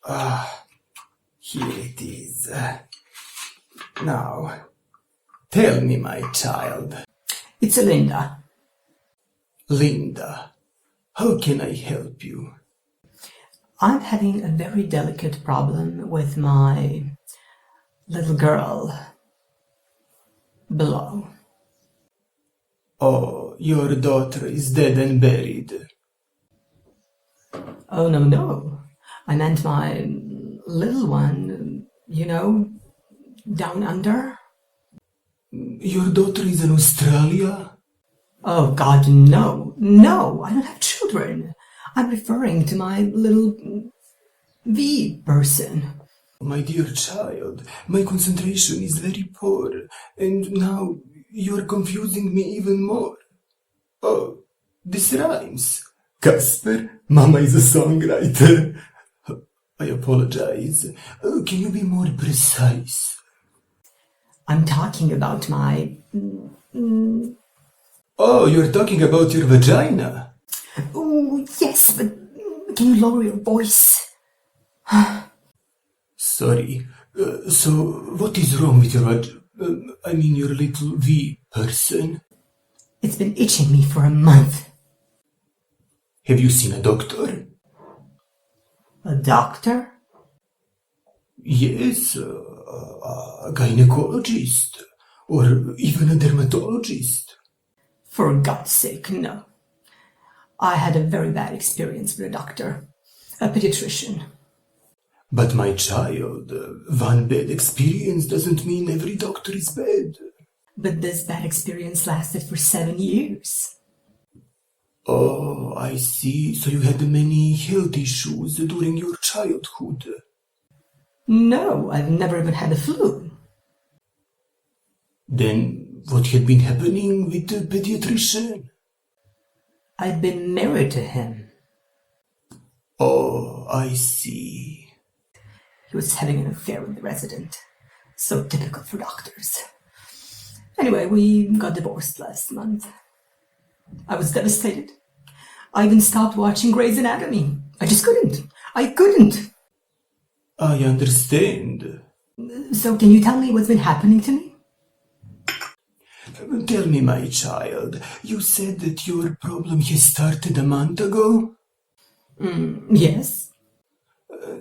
Here it is. Now, tell me, my child. It's Linda. Linda, how can I help you? I'm having a very delicate problem with my little girl below. Oh, your daughter is dead and buried. Oh, no. I meant my little one, down under. Your daughter is in Australia? Oh, God, no. No, I don't have children. I'm referring to my little V person. My dear child, my concentration is very poor, and now you're confusing me even more. Oh, this rhymes. Casper, Mama is a songwriter. I apologize. Can you be more precise? I'm talking about my... Oh, you're talking about your vagina. Oh, yes, but can you lower your voice? Sorry. So, what is wrong with your your little V person? It's been itching me for a month. Have you seen a doctor? A doctor? Yes, a gynecologist, or even a dermatologist. For God's sake, no. I had a very bad experience with a doctor, a pediatrician. But my child, one bad experience doesn't mean every doctor is bad. But this bad experience lasted for 7 years. Oh, I see. So you had many health issues during your childhood. No, I've never even had a flu. Then what had been happening with the pediatrician? I'd been married to him. Oh, I see. He was having an affair with the resident. So typical for doctors. Anyway, we got divorced last month. I was devastated. I even stopped watching Grey's Anatomy. I just couldn't. I couldn't. I understand. So can you tell me what's been happening to me? Tell me, my child, you said that your problem has started a month ago? Yes.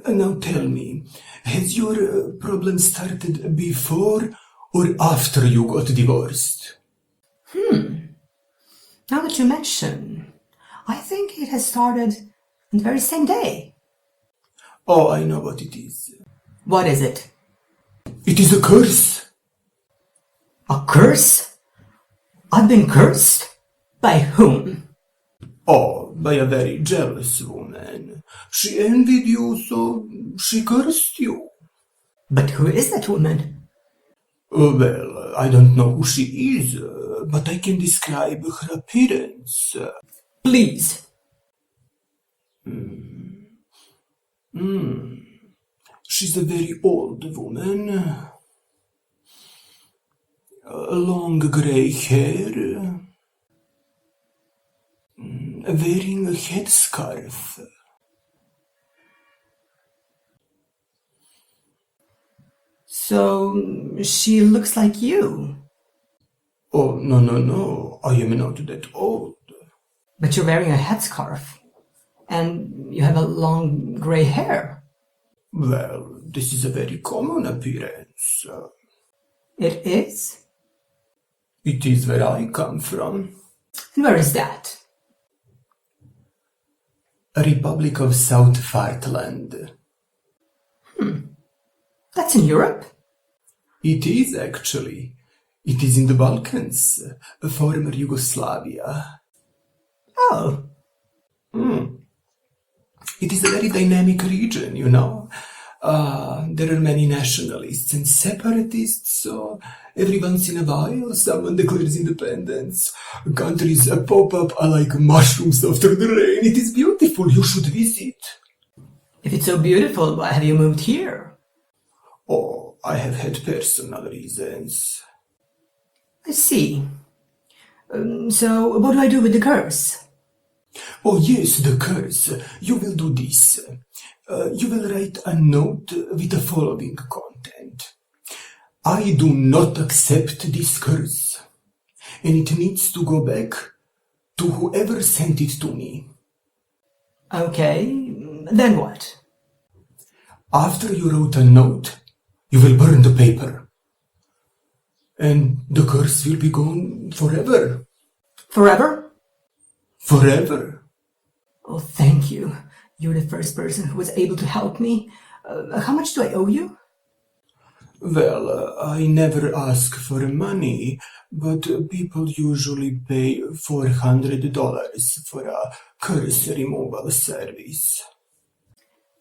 Now tell me, has your problem started before or after you got divorced? Now that you mention, I think it has started on the very same day. Oh, I know what it is. What is it? It is a curse. A curse? I've been cursed? By whom? Oh, by a very jealous woman. She envied you, so she cursed you. But who is that woman? Well, I don't know who she is, but I can describe her appearance. Please. She's a very old woman. Long grey hair. Wearing a headscarf. So she looks like you. Oh, no. I am not that old. But you're wearing a headscarf. And you have a long grey hair. Well, this is a very common appearance. It is? It is where I come from. And where is that? A Republic of South Fartland. That's in Europe? It is, actually. It is in the Balkans, former Yugoslavia. Oh. It is a very dynamic region, you know. There are many nationalists and separatists, so every once in a while someone declares independence. Countries pop up like mushrooms after the rain. It is beautiful. You should visit. If it's so beautiful, why have you moved here? Oh, I have had personal reasons. I see. So what do I do with the curse? Oh yes, the curse. You will do this. You will write a note with the following content. I do not accept this curse, and it needs to go back to whoever sent it to me. Okay, then what? After you wrote a note, you will burn the paper, and the curse will be gone forever. Forever? Forever. Oh, thank you. You're the first person who was able to help me. How much do I owe you? Well, I never ask for money, but people usually pay $400 for a curse removal service.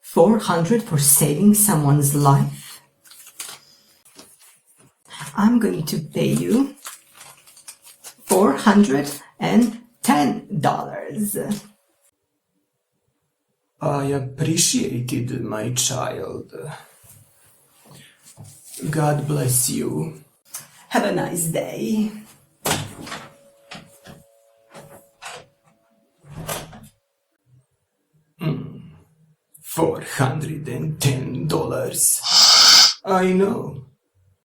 400 for saving someone's life? I'm going to pay you $410. I appreciate it, my child. God bless you. Have a nice day. $410. I know.